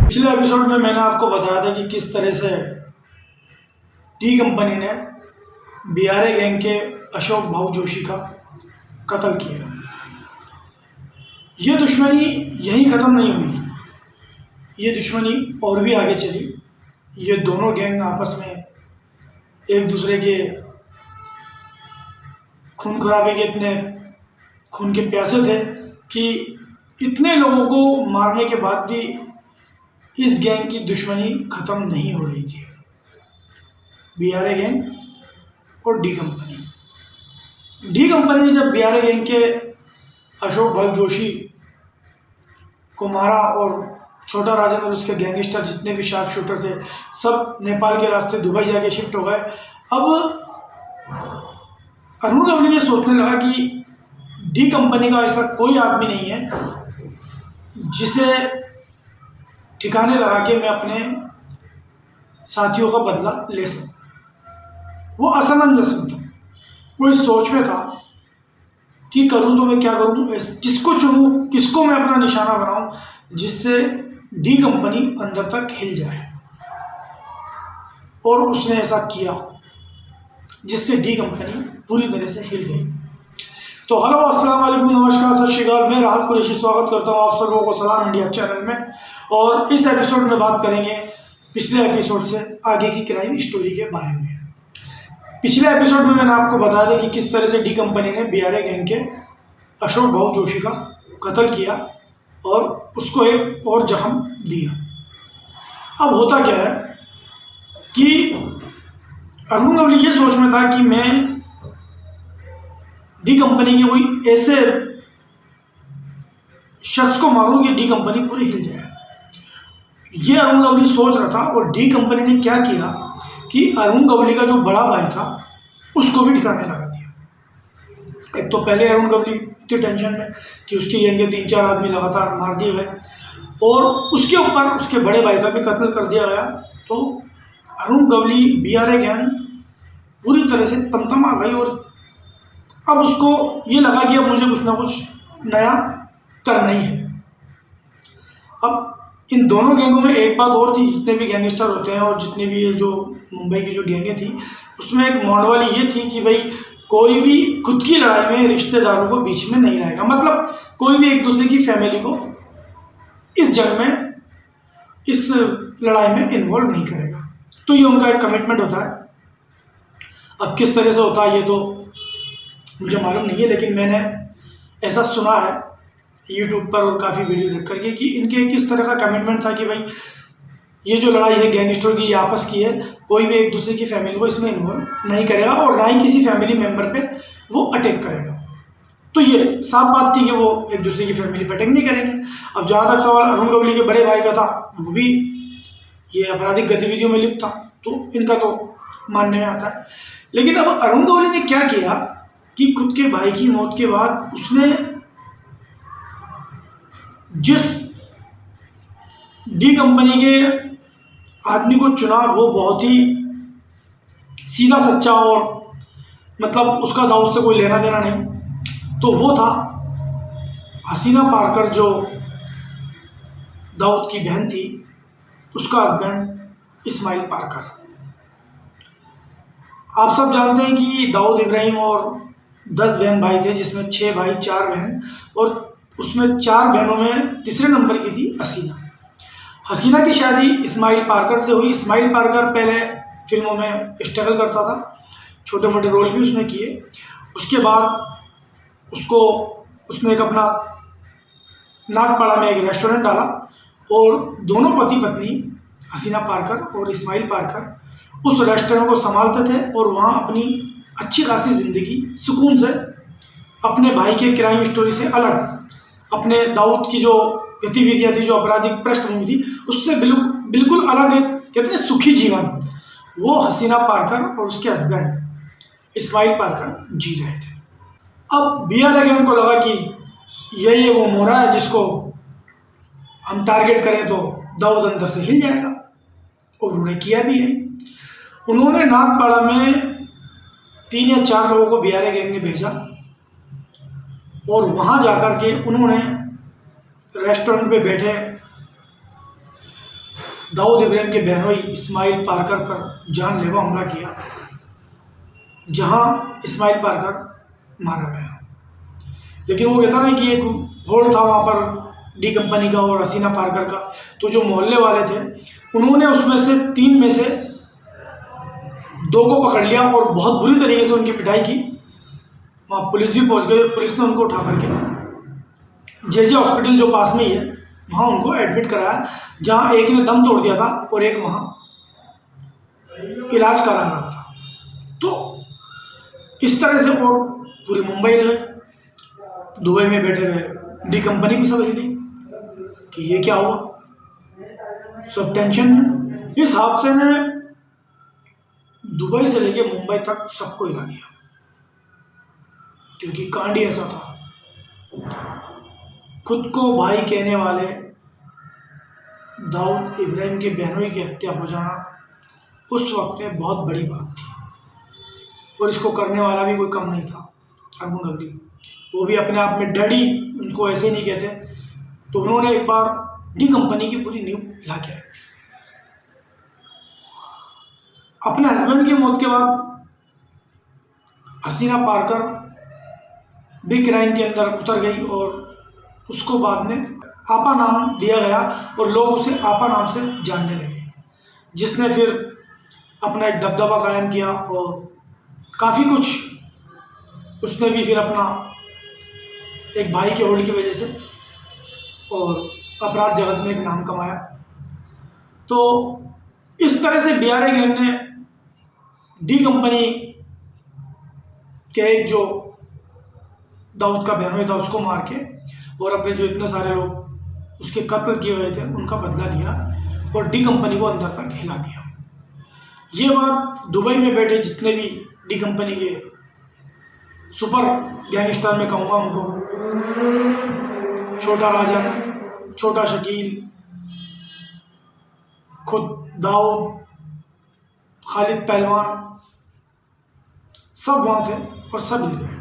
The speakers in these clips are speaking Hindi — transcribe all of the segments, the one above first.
पिछले एपिसोड में मैंने आपको बताया था कि किस तरह से टी कंपनी ने बीआरए गैंग के अशोक भाऊ जोशी का कत्ल किया। ये दुश्मनी यहीं ख़त्म नहीं हुई, ये दुश्मनी और भी आगे चली। ये दोनों गैंग आपस में एक दूसरे के खून खराबे के इतने खून के प्यासे थे कि इतने लोगों को मारने के बाद भी इस गैंग की दुश्मनी ख़त्म नहीं हो रही थी। बीआरए गैंग और डी कंपनी ने जब बीआरए गैंग के अशोक भाई जोशी को मारा और छोटा राजन और उसके गैंगस्टर जितने भी शार्प शूटर थे सब नेपाल के रास्ते दुबई जाके शिफ्ट हो गए। अब अरुण गवली ये सोचने लगा कि डी कंपनी का ऐसा कोई आदमी नहीं है जिसे ठिकाने लगा के मैं अपने साथियों का बदला ले सकूं। वो असमंजस में था, वो इस सोच में था कि करूं तो मैं क्या करूं, किसको चुनूं, किसको मैं अपना निशाना बनाऊं जिससे डी कंपनी अंदर तक हिल जाए। और उसने ऐसा किया जिससे डी कंपनी पूरी तरह से हिल गई। तो हेलो, अस्सलाम वालेकुम, नमस्कार, सत श्री अकाल। मैं राहत कुरैशी स्वागत करता हूं आप सबों को सलाम इंडिया चैनल में। और इस एपिसोड में बात करेंगे पिछले एपिसोड से आगे की क्राइम स्टोरी के बारे में। पिछले एपिसोड में मैंने आपको बताया था कि किस तरह से डी कंपनी ने बीआरए गैंग के अशोक भाऊ जोशी का कत्ल किया और उसको एक और जख्म दिया। अब होता क्या है कि अरुण गवली ये सोच में था कि मैं डी कंपनी के कोई ऐसे शख्स को मारूं कि डी कंपनी पूरी हिल जाए। ये अरुण गवली सोच रहा था। और डी कंपनी ने क्या किया कि अरुण गवली का जो बड़ा भाई था उसको भी ठिकाने लगा दिया। एक तो पहले अरुण गवली इतनी टेंशन में कि उसकी गैंग के 3-4 आदमी लगातार मार दिए गए और उसके ऊपर उसके बड़े भाई का भी कत्ल कर दिया गया। तो अरुण गवली बीआरए गैंग पूरी तरह से तमतमा गई और अब उसको ये लगा कि अब मुझे कुछ ना कुछ नया करना ही है। अब इन दोनों गैंगों में एक बात और थी, जितने भी गैंगस्टर होते हैं और जितने भी ये जो मुंबई की जो गैंगें थी उसमें एक मौन वाली ये थी कि भाई कोई भी खुद की लड़ाई में रिश्तेदारों को बीच में नहीं लाएगा। मतलब कोई भी एक दूसरे की फैमिली को इस जंग में, इस लड़ाई में इन्वॉल्व नहीं करेगा। तो ये उनका एक कमिटमेंट होता है। अब किस तरह से होता है ये तो मुझे मालूम नहीं है, लेकिन मैंने ऐसा सुना है यूट्यूब पर और काफ़ी वीडियो देख करके कि इनके किस तरह का कमिटमेंट था कि भाई ये जो लड़ाई है गैंगस्टर की आपस की है, कोई भी एक दूसरे की फैमिली को इसमें इन्वॉल्व नहीं करेगा और ना ही किसी फैमिली मेम्बर पे वो अटैक करेगा। तो ये साफ बात थी कि वो एक दूसरे की फैमिली पर अटैक नहीं करेंगे। अब जहाँ तक सवाल अरुण गवली के बड़े भाई का था, वो भी ये आपराधिक गतिविधियों में लिप्त था, तो इनका तो मानने में आता है। लेकिन अब अरुण गवली ने क्या किया कि खुद के भाई की मौत के बाद उसने जिस डी कंपनी के आदमी को चुना वो बहुत ही सीधा सच्चा और मतलब उसका दाऊद से कोई लेना देना नहीं। तो वो था हसीना पारकर, जो दाऊद की बहन थी, उसका हस्बैंड इस्माइल पारकर। आप सब जानते हैं कि दाऊद इब्राहिम और 10 बहन भाई थे, जिसमें 6 भाई 4 बहन, और उसमें 4 बहनों में तीसरे नंबर की थी हसीना। हसीना की शादी इस्माइल पारकर से हुई। इस्माइल पारकर पहले फिल्मों में स्ट्रगल करता था, छोटे मोटे रोल भी उसने किए। उसके बाद उसने एक अपना नागपाड़ा में एक रेस्टोरेंट डाला और दोनों पति पत्नी हसीना पारकर और इस्माइल पारकर उस रेस्टोरेंट को संभालते थे और वहाँ अपनी अच्छी खासी ज़िंदगी सुकून से, अपने भाई के क्राइम स्टोरी से अलग, अपने दाऊद की जो गतिविधियाँ थी, जो आपराधिक पृष्ठभूमि थी, उससे बिल्कुल अलग एक कहते हैं सुखी जीवन वो हसीना पारकर और उसके हस्बैंड इस्माइल पारकर जी रहे थे। अब बीआरए गैंग को लगा कि यही वो मोरा है जिसको हम टारगेट करें तो दाऊद अंदर से हिल जाएगा, और उन्होंने किया भी है। उन्होंने नागपाड़ा में 3 या 4 लोगों को बीआरए गैंग ने भेजा और वहाँ जाकर के उन्होंने रेस्टोरेंट पे बैठे दाऊद इब्राहिम के बहनोई इस्माइल पारकर पर जानलेवा हमला किया, जहां इस्माइल पारकर मारा गया। लेकिन वो कहता ना कि एक होल्ड था वहाँ पर डी कंपनी का और हसीना पारकर का, तो जो मोहल्ले वाले थे उन्होंने उसमें से 3 में से 2 को पकड़ लिया और बहुत बुरी तरीके से उनकी पिटाई की। वहाँ पुलिस भी पहुँच गई, पुलिस ने उनको उठा करके जे हॉस्पिटल जो पास में ही है वहाँ उनको एडमिट कराया, जहाँ एक ने दम तोड़ दिया था और एक वहाँ इलाज करा रहा था। तो इस तरह से वो पूरी मुंबई हिल गई, दुबई में बैठे हुए डी कंपनी भी समझ ली कि ये क्या हुआ, सब टेंशन में। इस हादसे ने दुबई से लेके मुंबई तक सबको हिला दिया, क्योंकि कांड ही ऐसा था। खुद को भाई कहने वाले दाऊद इब्राहिम के बहनोई की हत्या हो जाना उस वक्त में बहुत बड़ी बात थी, और इसको करने वाला भी कोई कम नहीं था, अरुण गवली। वो भी अपने आप में डैडी, उनको ऐसे नहीं कहते, तो उन्होंने एक बार डी कंपनी की पूरी नींव हिला के रखी। अपने हस्बैंड की मौत के बाद हसीना पारकर भी क्राइम के अंदर उतर गई और उसको बाद में आपा नाम दिया गया और लोग उसे आपा नाम से जानने लगे, जिसने फिर अपना एक दबदबा कायम किया और काफ़ी कुछ उसने भी फिर अपना एक भाई के होल्ड की वजह से और अपराध जगत में एक नाम कमाया। तो इस तरह से बीआरए गैंग ने डी कंपनी के एक जो दाऊद का बहनोई था उसको मार के और अपने जो इतने सारे लोग उसके कत्ल किए हुए थे उनका बदला लिया और डी कंपनी को अंदर तक हिला दिया। ये बात दुबई में बैठे जितने भी डी कंपनी के सुपर गैंगस्टर में कहूँगा उनको, छोटा राजन, छोटा शकील, खुद दाऊद, खालिद पहलवान, सब वहाँ थे और सब मिल गए।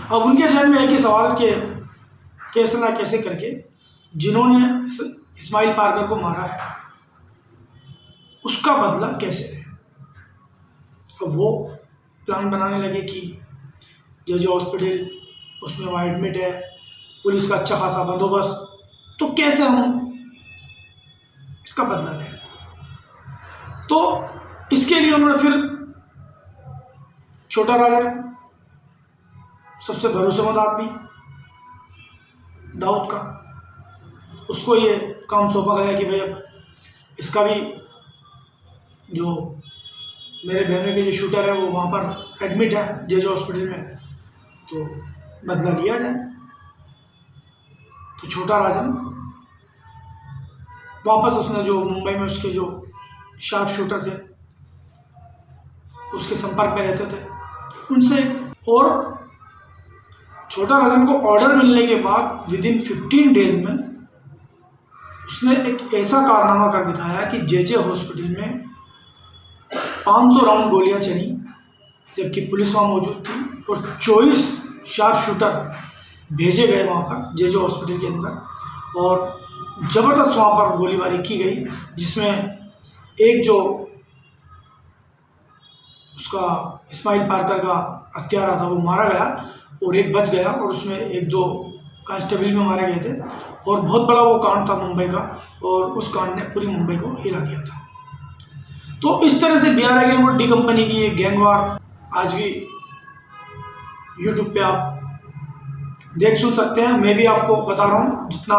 अब उनके जहन में एक ही सवाल के कैसे ना कैसे करके जिन्होंने इस्माइल पारकर को मारा है उसका बदला कैसे है। अब वो प्लान बनाने लगे कि जे हॉस्पिटल उसमें वो एडमिट है, पुलिस का अच्छा खासा बंदोबस्त, तो कैसे हम इसका बदला लें। तो इसके लिए उन्होंने फिर छोटा राजन, सबसे भरोसेमंद आदमी दाऊद का, उसको ये काम सौंपा गया कि भाई अब इसका भी जो मेरे बहनों के जो शूटर है वो वहाँ पर एडमिट है जे हॉस्पिटल में, तो बदला लिया जाए। तो छोटा राजन वापस उसने जो मुंबई में उसके जो शार्प शूटर थे उसके संपर्क में रहते थे उनसे, और छोटा राजन को ऑर्डर मिलने के बाद विदिन 15 डेज में उसने एक ऐसा कारनामा कर दिखाया कि जे हॉस्पिटल में 500 राउंड गोलियां चली, जबकि पुलिस वहाँ मौजूद थी, और 24 शार्प शूटर भेजे गए वहाँ पर जे हॉस्पिटल के अंदर, और ज़बरदस्त वहाँ पर गोलीबारी की गई, जिसमें एक जो उसका इस्माइल पारकर का हत्यारा था वो मारा गया और एक बच गया, और उसमें 1-2 कांस्टेबल में मारे गए थे। और बहुत बड़ा वो कांड था मुंबई का, और उस कांड ने पूरी मुंबई को हिला दिया था। तो इस तरह से बीआरए गैंग और डी कंपनी की ये गैंगवार आज भी यूट्यूब पे आप देख सुन सकते हैं। मैं भी आपको बता रहा हूँ, जितना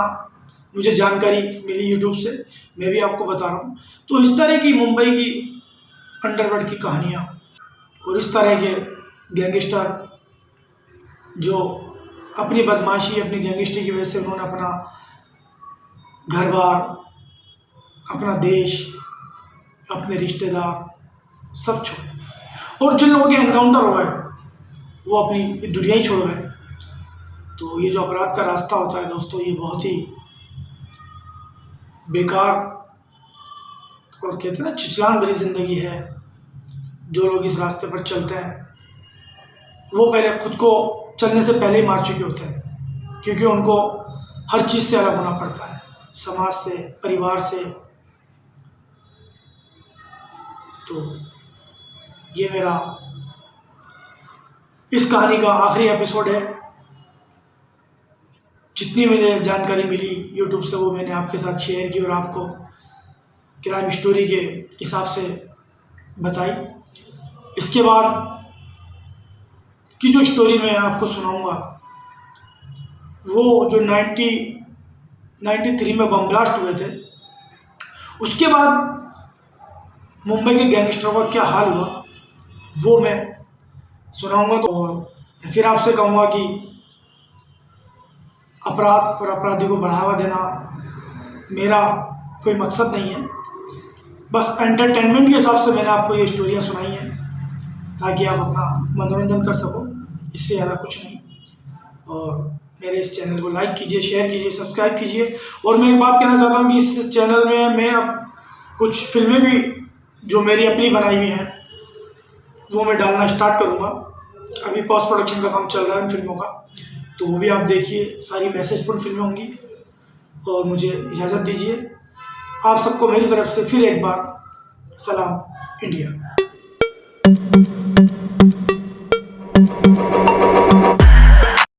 मुझे जानकारी मिली यूट्यूब से मैं भी आपको बता रहा हूँ। तो इस तरह की मुंबई की अंडरवर्ल्ड की कहानियाँ और इस तरह के गैंगस्टर जो अपनी बदमाशी, अपनी गैंगस्टरी की वजह से उन्होंने अपना घर बार, अपना देश, अपने रिश्तेदार सब छोड़े, और जिन लोगों के एनकाउंटर हो गए वो अपनी दुनिया ही छोड़ गए। तो ये जो अपराध का रास्ता होता है दोस्तों, ये बहुत ही बेकार और कहते हैं ना छिछलान भरी जिंदगी है। जो लोग इस रास्ते पर चलते हैं वो पहले खुद को चलने से पहले ही मार चुके होते हैं, क्योंकि उनको हर चीज़ से अलग होना पड़ता है, समाज से, परिवार से, तो ये मेरा इस कहानी का आखिरी एपिसोड है। जितनी मुझे जानकारी मिली यूट्यूब से वो मैंने आपके साथ शेयर की और आपको क्राइम स्टोरी के हिसाब से बताई। इसके बाद की जो स्टोरी मैं आपको सुनाऊंगा वो जो 93 में बम ब्लास्ट हुए थे, उसके बाद मुंबई के गैंगस्टरों का क्या हाल हुआ वो मैं सुनाऊंगा। तो फिर आपसे कहूँगा कि अपराध और अपराधी को बढ़ावा देना मेरा कोई मकसद नहीं है, बस एंटरटेनमेंट के हिसाब से मैंने आपको ये स्टोरियाँ सुनाई हैं ताकि आप अपना मनोरंजन कर सको, इससे ज़्यादा कुछ नहीं। और मेरे इस चैनल को लाइक कीजिए, शेयर कीजिए, सब्सक्राइब कीजिए। और मैं एक बात कहना चाहता हूँ कि इस चैनल में मैं अब कुछ फिल्में भी जो मेरी अपनी बनाई हुई हैं वो मैं डालना स्टार्ट करूँगा। अभी पोस्ट प्रोडक्शन का काम चल रहा है फिल्मों का, तो वो भी आप देखिए। सारी मैसेजफुल फिल्में होंगी। और मुझे इजाज़त दीजिए। आप सबको मेरी तरफ से फिर एक बार सलाम इंडिया।